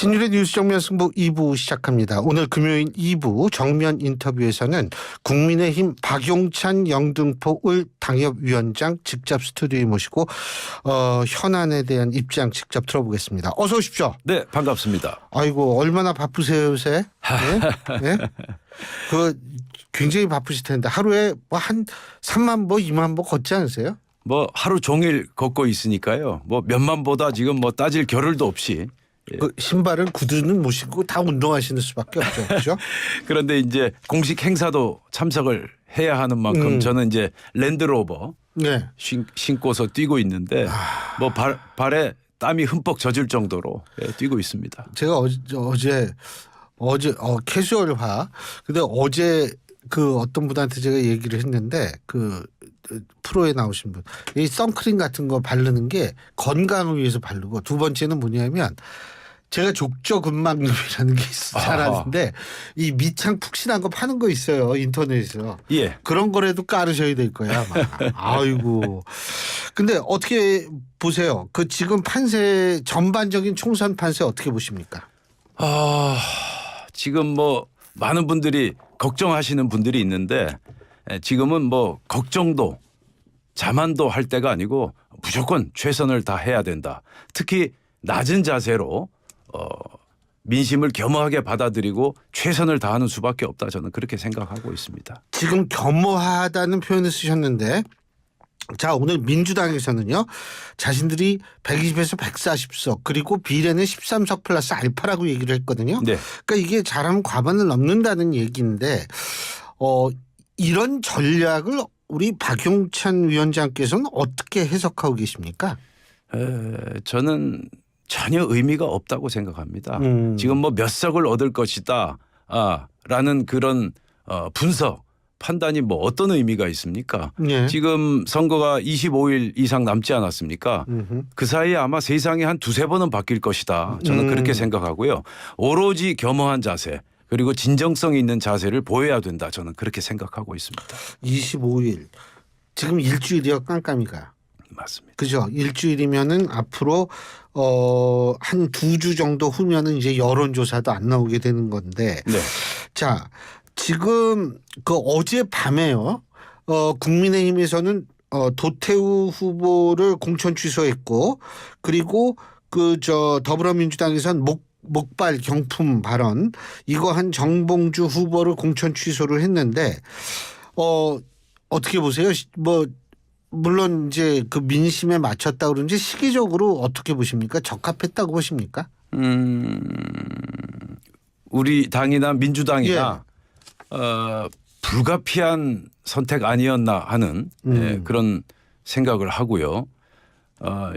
신율의 뉴스 정면 승부 2부 시작합니다. 오늘 금요일 2부 정면 인터뷰에서는 국민의힘 박용찬 영등포을 당협위원장 직접 스튜디오에 모시고 현안에 대한 입장 직접 들어보겠습니다. 어서 오십시오. 네, 반갑습니다. 아이고 얼마나 바쁘세요 요새? 네? 네? 그 굉장히 바쁘실 텐데 하루에 뭐 한 3만 보 2만 보 걷지 않으세요? 뭐 하루 종일 걷고 있으니까요. 뭐 몇만 보다 지금 뭐 따질 겨를도 없이. 그 신발은 구두는 못 신고 다 운동하시는 수밖에 없죠, 그렇죠? 그런데 이제 공식 행사도 참석을 해야 하는 만큼 저는 이제 랜드로버 네. 신고서 뛰고 있는데 뭐 발에 땀이 흠뻑 젖을 정도로 뛰고 있습니다. 제가 어제 캐주얼화. 근데 어제 그 어떤 분한테 제가 얘기를 했는데 그 프로에 나오신 분, 이 선크림 같은 거 바르는 게 건강을 위해서 바르고 두 번째는 뭐냐면 제가 족저근막염이라는 게 잘 아는데 이 밑창 푹신한 거 파는 거 있어요 인터넷에서. 예. 그런 거라도 깔으셔야 될 거야 아마. 아이고. 근데 어떻게 보세요? 그 지금 판세 전반적인 총선 판세 어떻게 보십니까? 지금 뭐 많은 분들이 걱정하시는 분들이 있는데 지금은 뭐 걱정도 자만도 할 때가 아니고 무조건 최선을 다해야 된다. 특히 낮은 자세로 민심을 겸허하게 받아들이고 최선을 다하는 수밖에 없다. 저는 그렇게 생각하고 있습니다. 지금 겸허하다는 표현을 쓰셨는데 자 오늘 민주당에서는요 자신들이 120에서 140석 그리고 비례는 13석 플러스 알파라고 얘기를 했거든요. 네. 그러니까 이게 잘하면 과반을 넘는다는 얘기인데 이런 전략을 우리 박용찬 위원장께서는 어떻게 해석하고 계십니까? 저는 전혀 의미가 없다고 생각합니다. 지금 뭐 몇 석을 얻을 것이다 라는 그런 분석 판단이 뭐 어떤 의미가 있습니까? 네. 지금 선거가 25일 이상 남지 않았습니까? 그 사이에 아마 세상이 한 두세 번은 바뀔 것이다. 저는 그렇게 생각하고요. 오로지 겸허한 자세 그리고 진정성 있는 자세를 보여야 된다. 저는 그렇게 생각하고 있습니다. 25일 지금 일주일이요 깜깜이가. 맞습니다. 그죠. 일주일이면은 앞으로 한 2주 정도 후면은 이제 여론조사도 안 나오게 되는 건데. 네. 자 지금 그 어젯밤에요. 국민의힘에서는 도태우 후보를 공천 취소했고 그리고 그 더불어민주당에서는 목발 경품 발언 이거 한 정봉주 후보를 공천 취소를 했는데 어떻게 보세요? 뭐 물론 이제 그 민심에 맞췄다 그런지 시기적으로 어떻게 보십니까? 적합했다고 보십니까? 우리 당이나 민주당이나 불가피한 선택 아니었나 하는 그런 생각을 하고요.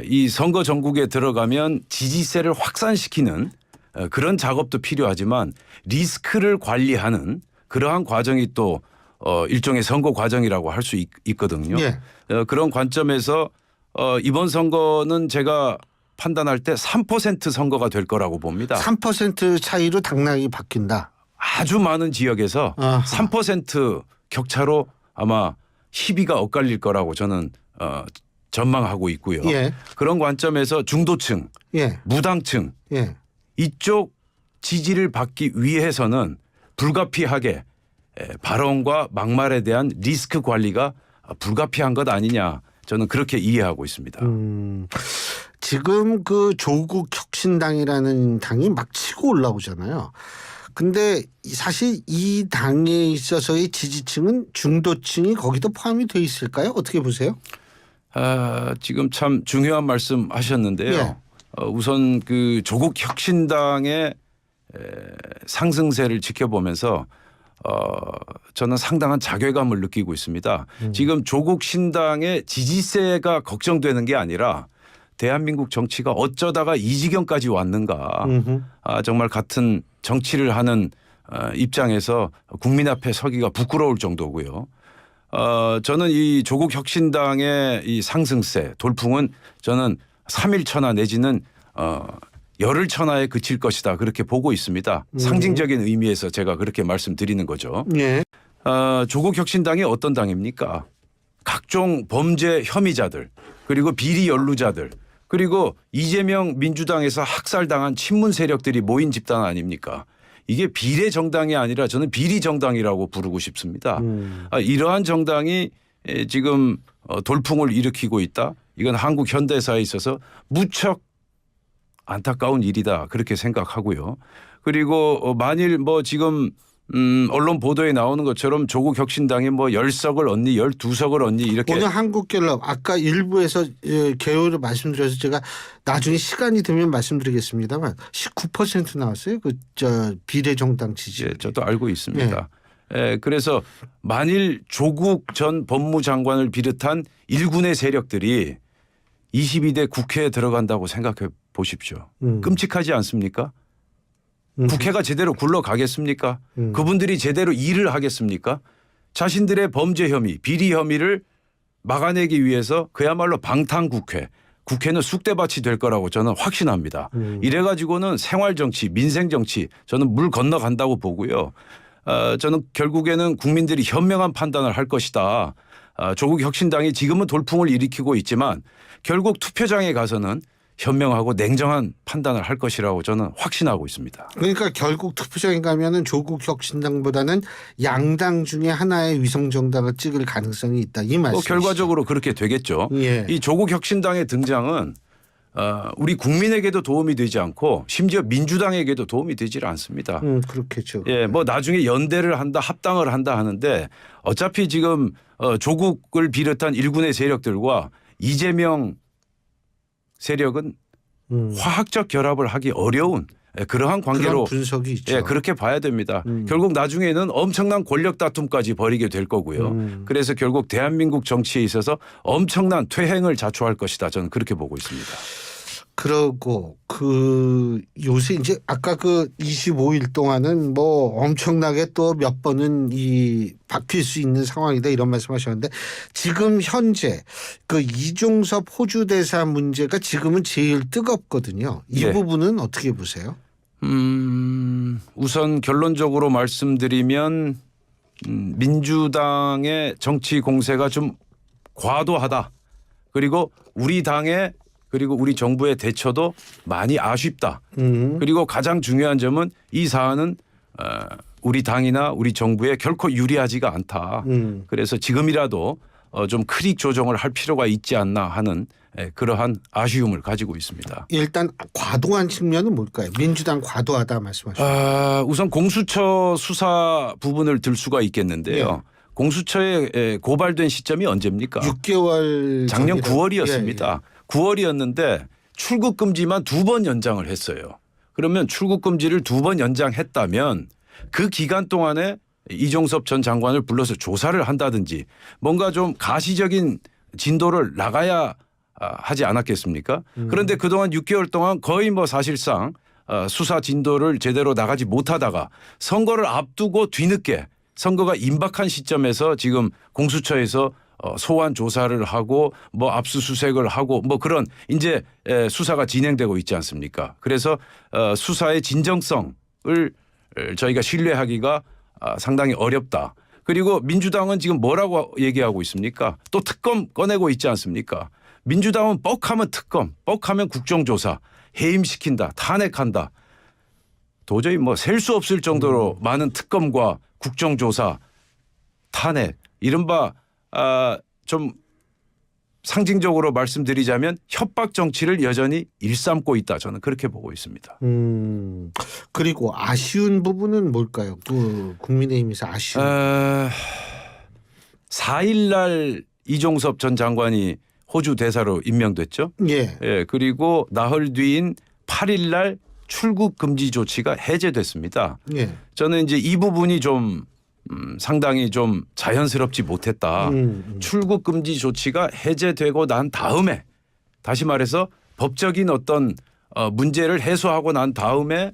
이 선거 전국에 들어가면 지지세를 확산시키는 그런 작업도 필요하지만 리스크를 관리하는 그러한 과정이 또 일종의 선거 과정이라고 할 수 있거든요. 예. 그런 관점에서 이번 선거는 제가 판단할 때 3% 선거가 될 거라고 봅니다. 3% 차이로 당락이 바뀐다. 아주 많은 지역에서 아하. 3% 격차로 아마 희비가 엇갈릴 거라고 저는 전망하고 있고요. 예. 그런 관점에서 중도층, 예. 무당층 예. 이쪽 지지를 받기 위해서는 불가피하게 발언과 막말에 대한 리스크 관리가 불가피한 것 아니냐 저는 그렇게 이해하고 있습니다. 지금 그 조국 혁신당이라는 당이 막 치고 올라오잖아요. 근데 사실 이 당에 있어서의 지지층은 중도층이 거기도 포함이 돼 있을까요? 어떻게 보세요? 지금 참 중요한 말씀 하셨는데요. 예. 우선 그 조국 혁신당의 상승세를 지켜보면서 저는 상당한 자괴감을 느끼고 있습니다. 지금 조국 신당의 지지세가 걱정되는 게 아니라 대한민국 정치가 어쩌다가 이 지경까지 왔는가. 정말 같은 정치를 하는 입장에서 국민 앞에 서기가 부끄러울 정도고요. 저는 이 조국 혁신당의 이 상승세 돌풍은 저는 3일 천하 내지는 열흘 천하에 그칠 것이다 그렇게 보고 있습니다. 상징적인 의미에서 제가 그렇게 말씀드리는 거죠. 예. 조국 혁신당이 어떤 당입니까? 각종 범죄 혐의자들 그리고 비리 연루자들 그리고 이재명 민주당에서 학살당한 친문 세력들이 모인 집단 아닙니까? 이게 비례 정당이 아니라 저는 비리 정당이라고 부르고 싶습니다. 이러한 정당이 지금 돌풍을 일으키고 있다. 이건 한국 현대사에 있어서 무척 안타까운 일이다. 그렇게 생각하고요. 그리고 만일 뭐 지금 언론 보도에 나오는 것처럼 조국 혁신당이 뭐 10석을 얻니 12석을 얻니 이렇게 오늘 한국갤럽 아까 일부에서 개요를 말씀드려서 제가 나중에 시간이 되면 말씀드리겠습니다만 19% 나왔어요. 그 비례정당 지지. 예, 저도 알고 있습니다. 그래서 만일 조국 전 법무장관을 비롯한 일군의 세력들이 22대 국회에 들어간다고 생각해 보십시오. 끔찍하지 않습니까? 국회가 제대로 굴러가겠습니까? 그분들이 제대로 일을 하겠습니까? 자신들의 범죄 혐의, 비리 혐의를 막아내기 위해서 그야말로 방탄국회, 국회는 쑥대밭이 될 거라고 저는 확신합니다. 이래가지고는 생활정치, 민생정치 저는 물 건너간다고 보고요. 저는 결국에는 국민들이 현명한 판단을 할 것이다. 조국 혁신당이 지금은 돌풍을 일으키고 있지만 결국 투표장에 가서는 현명하고 냉정한 판단을 할 것이라고 저는 확신하고 있습니다. 그러니까 결국 투표장에 가면은 조국 혁신당보다는 양당 중에 하나의 위성 정당을 찍을 가능성이 있다. 이 말씀이시죠. 결과적으로 그렇게 되겠죠. 예. 이 조국 혁신당의 등장은 우리 국민에게도 도움이 되지 않고 심지어 민주당에게도 도움이 되질 않습니다. 그렇겠죠. 예, 뭐 나중에 연대를 한다, 합당을 한다 하는데 어차피 지금 조국을 비롯한 일군의 세력들과 이재명 세력은 화학적 결합을 하기 어려운 그러한 관계로 그런 분석이 있죠. 예, 그렇게 봐야 됩니다. 결국 나중에는 엄청난 권력 다툼까지 벌이게 될 거고요. 그래서 결국 대한민국 정치에 있어서 엄청난 퇴행을 자초할 것이다. 저는 그렇게 보고 있습니다. 그러고 요새 이제 아까 25일 동안은 뭐 엄청나게 또 몇 번은 바뀔 수 있는 상황이다 이런 말씀하셨는데 지금 현재 이종섭 호주 대사 문제가 지금은 제일 뜨겁거든요. 이 네. 부분은 어떻게 보세요? 우선 결론적으로 말씀드리면 민주당의 정치 공세가 좀 과도하다. 그리고 우리 당의 그리고 우리 정부의 대처도 많이 아쉽다. 그리고 가장 중요한 점은 이 사안은 우리 당이나 우리 정부에 결코 유리하지가 않다. 그래서 지금이라도 좀 크릭 조정을 할 필요가 있지 않나 하는 그러한 아쉬움을 가지고 있습니다. 일단 과도한 측면은 뭘까요? 민주당 과도하다 말씀하셨죠. 우선 공수처 수사 부분을 들 수가 있겠는데요. 네. 공수처에 고발된 시점이 언제입니까? 6개월 작년 전이라고. 9월이었습니다. 9월이었는데 출국 금지만 2번 연장을 했어요. 그러면 출국 금지를 2번 연장했다면 그 기간 동안에 이종섭 전 장관을 불러서 조사를 한다든지 뭔가 좀 가시적인 진도를 나가야 하지 않았겠습니까? 그런데 그동안 6개월 동안 거의 뭐 사실상 수사 진도를 제대로 나가지 못하다가 선거를 앞두고 뒤늦게 선거가 임박한 시점에서 지금 공수처에서 소환 조사를 하고 뭐 압수수색을 하고 뭐 그런 이제 수사가 진행되고 있지 않습니까? 그래서 수사의 진정성을 저희가 신뢰하기가 상당히 어렵다. 그리고 민주당은 지금 뭐라고 얘기하고 있습니까? 또 특검 꺼내고 있지 않습니까? 민주당은 뻑하면 특검, 뻑하면 국정조사, 해임시킨다, 탄핵한다. 도저히 뭐 셀 수 없을 정도로 많은 특검과 국정조사, 탄핵, 이른바 좀 상징적으로 말씀드리자면 협박 정치를 여전히 일삼고 있다. 저는 그렇게 보고 있습니다. 그리고 아쉬운 부분은 뭘까요? 국민의힘에서 아쉬운. 4일 날 이종섭 전 장관이 호주 대사로 임명됐죠. 예. 예, 그리고 나흘 뒤인 8일 날 출국 금지 조치가 해제됐습니다. 예. 저는 이제 이 부분이 좀 상당히 좀 자연스럽지 못했다. 출국 금지 조치가 해제되고 난 다음에 다시 말해서 법적인 어떤 문제를 해소하고 난 다음에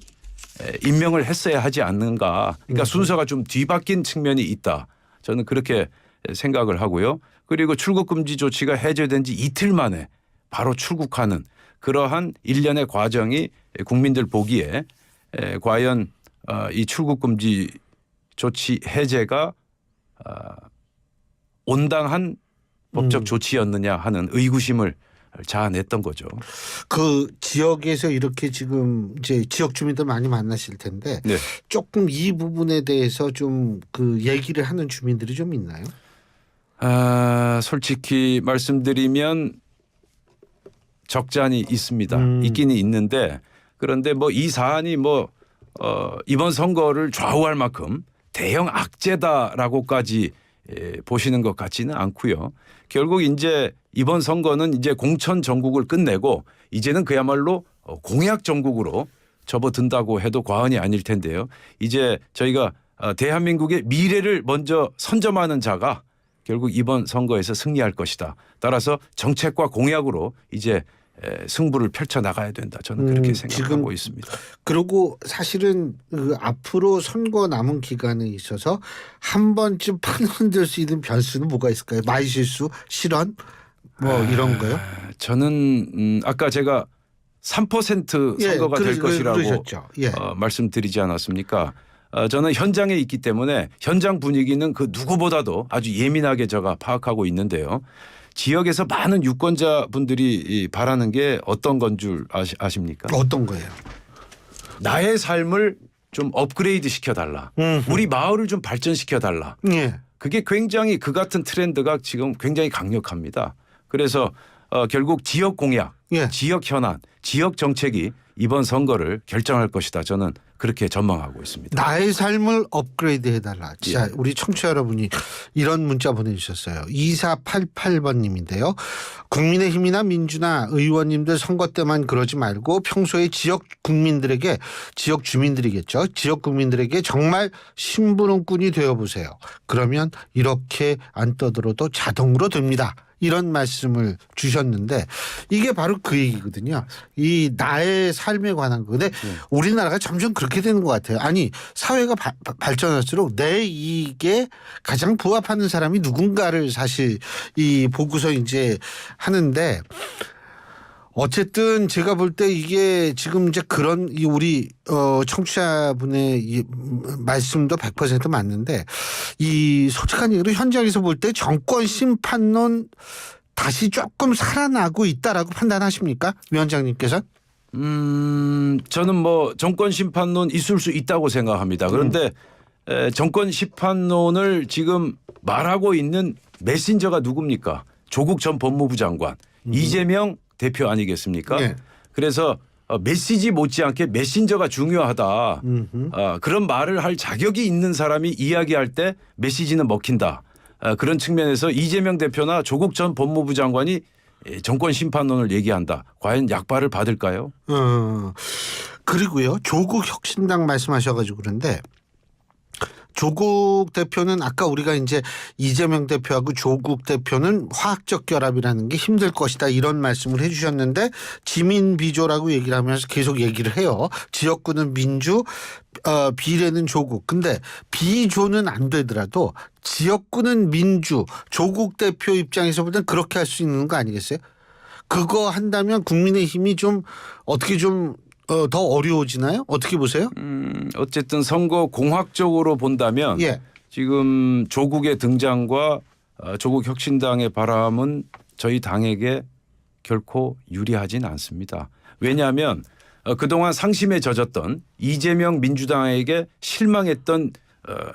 임명을 했어야 하지 않는가. 그러니까 순서가 좀 뒤바뀐 측면이 있다. 저는 그렇게 생각을 하고요. 그리고 출국 금지 조치가 해제된 지 이틀 만에 바로 출국하는 그러한 일련의 과정이 국민들 보기에 과연 이 출국 금지 조치 해제가 온당한 법적 조치였느냐 하는 의구심을 자아냈던 거죠. 그 지역에서 이렇게 지금 이제 지역 주민들 많이 만나실 텐데 네. 조금 이 부분에 대해서 좀 그 얘기를 하는 주민들이 좀 있나요? 솔직히 말씀드리면 적잖이 있습니다. 있기는 있는데 그런데 뭐 이 사안이 이번 선거를 좌우할 만큼 대형 악재다라고까지 보시는 것 같지는 않고요. 결국 이제 이번 선거는 이제 공천 전국을 끝내고 이제는 그야말로 공약 전국으로 접어든다고 해도 과언이 아닐 텐데요. 이제 저희가 대한민국의 미래를 먼저 선점하는 자가 결국 이번 선거에서 승리할 것이다. 따라서 정책과 공약으로 이제 승부를 펼쳐 나가야 된다. 저는 그렇게 생각하고 지금 있습니다. 그리고 사실은 그 앞으로 선거 남은 기간에 있어서 한 번쯤 판을 흔들 수 있는 변수는 뭐가 있을까요? 말실수, 실언 뭐 이런 거요? 저는 아까 제가 3% 선거가 될 것이라고 그러셨죠. 예. 말씀드리지 않았습니까? 저는 현장에 있기 때문에 현장 분위기는 그 누구보다도 아주 예민하게 제가 파악하고 있는데요. 지역에서 많은 유권자분들이 바라는 게 어떤 건 줄 아십니까? 어떤 거예요? 나의 삶을 좀 업그레이드 시켜달라. 우리 마을을 좀 발전시켜달라. 예. 그게 굉장히 그 같은 트렌드가 지금 굉장히 강력합니다. 그래서 결국 지역 공약, 예. 지역 현안, 지역 정책이 이번 선거를 결정할 것이다. 저는 그렇게 전망하고 있습니다. 나의 삶을 업그레이드 해달라. 자, 예. 우리 청취자 여러분이 이런 문자 보내주셨어요. 2488번님인데요. 국민의힘이나 민주나 의원님들 선거 때만 그러지 말고 평소에 지역 국민들에게 지역 주민들이겠죠. 지역 국민들에게 정말 심부름꾼이 되어보세요. 그러면 이렇게 안 떠들어도 자동으로 됩니다. 이런 말씀을 주셨는데 이게 바로 그 얘기거든요. 이 나의 삶에 관한 거. 근데 우리나라가 점점 그렇게 되는 것 같아요. 아니 사회가 발전할수록 내 이익에 가장 부합하는 사람이 누군가를 사실 이 보고서 이제 하는데 어쨌든 제가 볼 때 이게 지금 이제 그런 이 우리 청취자분의 이 말씀도 100% 맞는데 이 솔직한 얘기로 현장에서 볼 때 정권 심판론 다시 조금 살아나고 있다라고 판단하십니까? 위원장님께서? 저는 뭐 정권 심판론 있을 수 있다고 생각합니다. 그런데 정권 심판론을 지금 말하고 있는 메신저가 누굽니까? 조국 전 법무부 장관, 이재명 대표 아니겠습니까? 네. 그래서 메시지 못지않게 메신저가 중요하다. 그런 말을 할 자격이 있는 사람이 이야기할 때 메시지는 먹힌다. 그런 측면에서 이재명 대표나 조국 전 법무부 장관이 정권 심판론을 얘기한다. 과연 약발을 받을까요? 그리고요. 조국 혁신당 말씀하셔가지고 그런데 조국 대표는 아까 우리가 이제 이재명 대표하고 조국 대표는 화학적 결합이라는 게 힘들 것이다 이런 말씀을 해 주셨는데 지민 비조라고 얘기를 하면서 계속 얘기를 해요. 지역구는 민주, 비례는 조국. 근데 비조는 안 되더라도 지역구는 민주, 조국 대표 입장에서 볼 땐 그렇게 할 수 있는 거 아니겠어요? 그거 한다면 국민의힘이 좀 어떻게 좀 더 어려워지나요? 어떻게 보세요? 어쨌든 선거 공학적으로 본다면 예. 지금 조국의 등장과 조국 혁신당의 바람은 저희 당에게 결코 유리하진 않습니다. 왜냐하면 그동안 상심에 젖었던 이재명 민주당에게 실망했던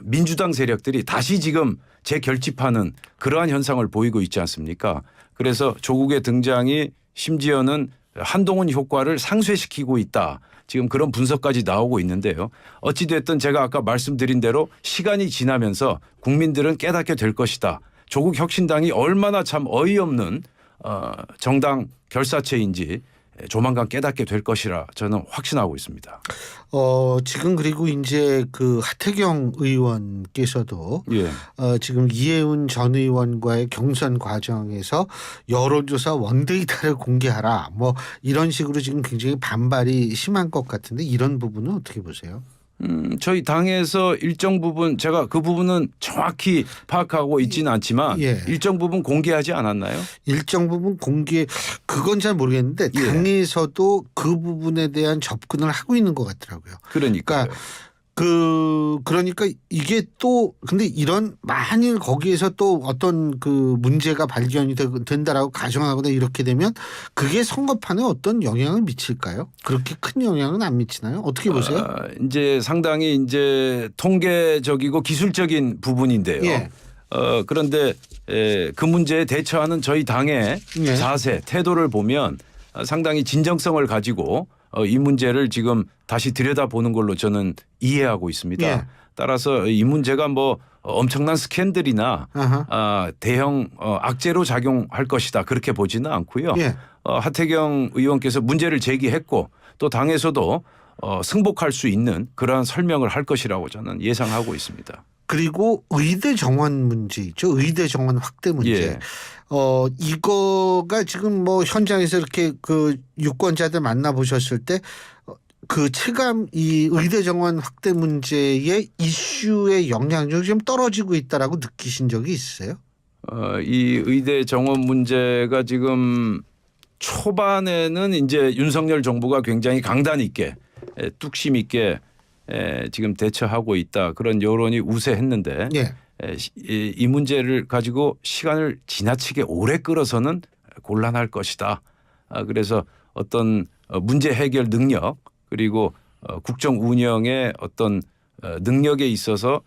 민주당 세력들이 다시 지금 재결집하는 그러한 현상을 보이고 있지 않습니까? 그래서 조국의 등장이 심지어는 한동훈 효과를 상쇄시키고 있다. 지금 그런 분석까지 나오고 있는데요. 어찌됐든 제가 아까 말씀드린 대로 시간이 지나면서 국민들은 깨닫게 될 것이다. 조국 혁신당이 얼마나 참 어이없는 정당 결사체인지 조만간 깨닫게 될 것이라 저는 확신하고 있습니다. 지금 그리고 이제 그 하태경 의원께서도 예. 지금 이해운 전 의원과의 경선 과정에서 여론조사 원데이터를 공개하라 뭐 이런 식으로 지금 굉장히 반발이 심한 것 같은데 이런 부분은 어떻게 보세요? 저희 당에서 일정 부분 제가 그 부분은 정확히 파악하고 있지는 않지만 예. 일정 부분 공개하지 않았나요? 일정 부분 공개 그건 잘 모르겠는데 예. 당에서도 그 부분에 대한 접근을 하고 있는 것 같더라고요. 그러니까 그러니까 이게 또 근데 이런 만일 거기에서 또 어떤 그 문제가 발견이 된다라고 가정하거나 이렇게 되면 그게 선거판에 어떤 영향을 미칠까요? 그렇게 큰 영향은 안 미치나요? 어떻게 보세요? 이제 상당히 이제 통계적이고 기술적인 부분인데요. 예. 그런데 그 문제에 대처하는 저희 당의 예. 자세, 태도를 보면 상당히 진정성을 가지고 이 문제를 지금 다시 들여다보는 걸로 저는 이해하고 있습니다. 예. 따라서 이 문제가 뭐 엄청난 스캔들이나 대형 악재로 작용할 것이다 그렇게 보지는 않고요. 예. 하태경 의원께서 문제를 제기했고 또 당에서도 승복할 수 있는 그러한 설명을 할 것이라고 저는 예상하고 있습니다. 그리고 의대 정원 문제 있죠. 의대 정원 확대 문제. 예. 이거가 지금 뭐 현장에서 이렇게 그 유권자들 만나 보셨을 때 그 체감 이 의대 정원 확대 문제의 이슈의 영향력이 좀 떨어지고 있다라고 느끼신 적이 있으세요? 이 의대 정원 문제가 지금 초반에는 이제 윤석열 정부가 굉장히 강단 있게 뚝심 있게 지금 대처하고 있다 그런 여론이 우세했는데 예. 이 문제를 가지고 시간을 지나치게 오래 끌어서는 곤란할 것이다. 그래서 어떤 문제 해결 능력 그리고 국정 운영의 어떤 능력에 있어서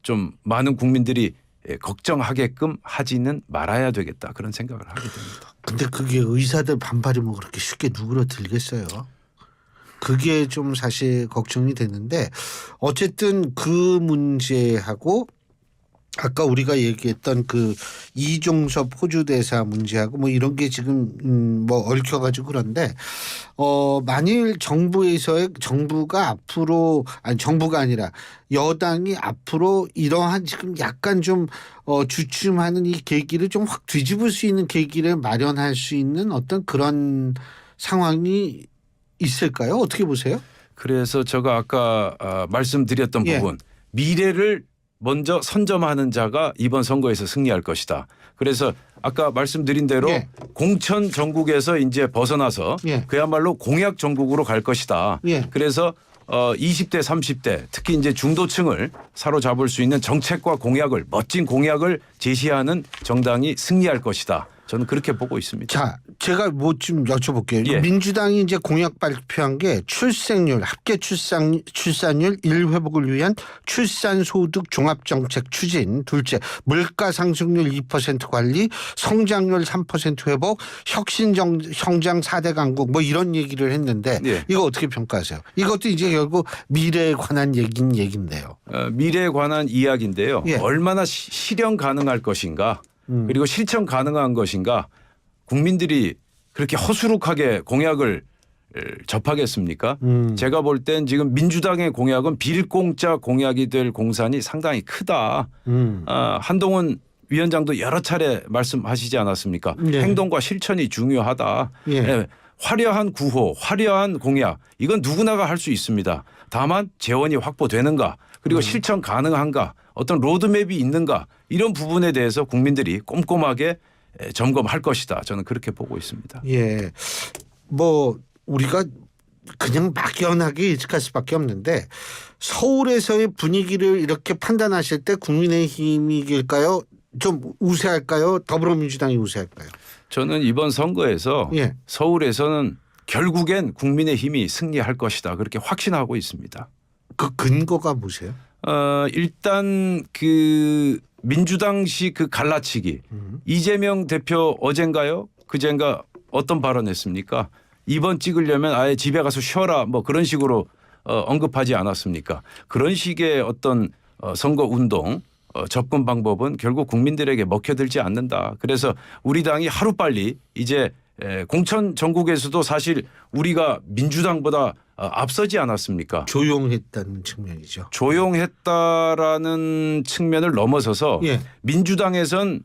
좀 많은 국민들이 걱정하게끔 하지는 말아야 되겠다 그런 생각을 하게 됩니다. 근데 그게 의사들 반발이 뭐 그렇게 쉽게 누그러들겠어요. 그게 좀 사실 걱정이 되는데 어쨌든 그 문제하고 아까 우리가 얘기했던 그 이종섭 호주 대사 문제하고 뭐 이런 게 지금 뭐 얽혀가지고 그런데 만일 정부가 앞으로 아니 정부가 아니라 여당이 앞으로 이러한 지금 약간 좀 주춤하는 이 계기를 좀 확 뒤집을 수 있는 계기를 마련할 수 있는 어떤 그런 상황이 있을까요? 어떻게 보세요? 그래서 제가 아까 말씀드렸던 예. 부분 미래를 먼저 선점하는 자가 이번 선거에서 승리할 것이다. 그래서 아까 말씀드린 대로 예. 공천 전국에서 이제 벗어나서 예. 그야말로 공약 전국으로 갈 것이다. 예. 그래서 20대 30대 특히 이제 중도층을 사로잡을 수 있는 정책과 공약을 멋진 공약을 제시하는 정당이 승리할 것이다. 저는 그렇게 보고 있습니다. 자, 제가 뭐 좀 여쭤볼게요. 예. 민주당이 이제 공약 발표한 게 출생률, 합계 출산율 1회복을 위한 출산소득 종합정책 추진, 둘째 물가 상승률 2% 관리, 성장률 3% 회복, 성장 4대 강국 뭐 이런 얘기를 했는데 예. 이거 어떻게 평가하세요? 이것도 이제 결국 미래에 관한 얘기인데요. 미래에 관한 이야기인데요. 예. 얼마나 실현 가능할 것인가 그리고 실천 가능한 것인가 국민들이 그렇게 허술하게 공약을 접하겠습니까? 제가 볼 땐 지금 민주당의 공약은 빌공짜 공약이 될 공산이 상당히 크다. 한동훈 위원장도 여러 차례 말씀하시지 않았습니까? 네. 행동과 실천이 중요하다. 예. 화려한 구호, 화려한 공약 이건 누구나가 할 수 있습니다. 다만 재원이 확보되는가 그리고 실천 가능한가 어떤 로드맵이 있는가 이런 부분에 대해서 국민들이 꼼꼼하게 점검할 것이다. 저는 그렇게 보고 있습니다. 예. 뭐 우리가 그냥 막연하게 예측할 수밖에 없는데 서울에서의 분위기를 이렇게 판단하실 때 국민의힘이 이길까요? 좀 우세할까요? 더불어민주당이 우세할까요? 저는 이번 선거에서 예. 서울에서는 결국엔 국민의힘이 승리할 것이다. 그렇게 확신하고 있습니다. 그 근거가 뭐세요? 일단 그 민주당식 그 갈라치기 이재명 대표 어젠가요? 그젠가 어떤 발언했습니까? 이번 찍으려면 아예 집에 가서 쉬어라 뭐 그런 식으로 언급하지 않았습니까? 그런 식의 어떤 선거 운동 접근 방법은 결국 국민들에게 먹혀들지 않는다. 그래서 우리 당이 하루빨리 이제 공천 전국에서도 사실 우리가 민주당보다 앞서지 않았습니까? 조용했다는 측면이죠. 조용했다라는 측면을 넘어서서 예. 민주당에선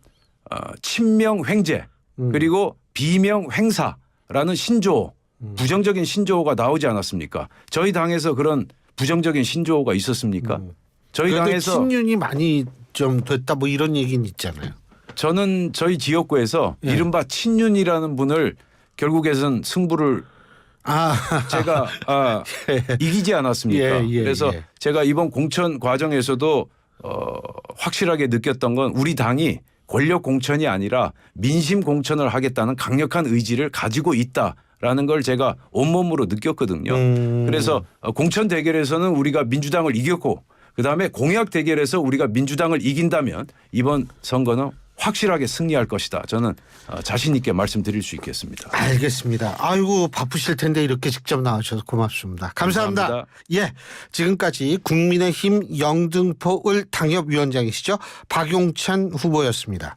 친명 횡재 그리고 비명 횡사라는 신조어 부정적인 신조어가 나오지 않았습니까? 저희 당에서 그런 부정적인 신조어가 있었습니까? 저희 그런데 당에서 친윤이 많이 좀 됐다 뭐 이런 얘기는 있잖아요. 저는 저희 지역구에서 예. 이른바 친윤이라는 분을 결국에선 승부를 아, 제가 이기지 않았습니까? 예, 예, 그래서 예. 제가 이번 공천 과정에서도 확실하게 느꼈던 건 우리 당이 권력 공천이 아니라 민심 공천을 하겠다는 강력한 의지를 가지고 있다라는 걸 제가 온몸으로 느꼈거든요. 그래서 공천 대결에서는 우리가 민주당을 이겼고 그다음에 공약 대결에서 우리가 민주당을 이긴다면 이번 선거는 확실하게 승리할 것이다. 저는 자신 있게 말씀드릴 수 있겠습니다. 알겠습니다. 아이고 바쁘실 텐데 이렇게 직접 나와주셔서 고맙습니다. 감사합니다. 감사합니다. 예, 지금까지 국민의힘 영등포을 당협위원장이시죠. 박용찬 후보였습니다.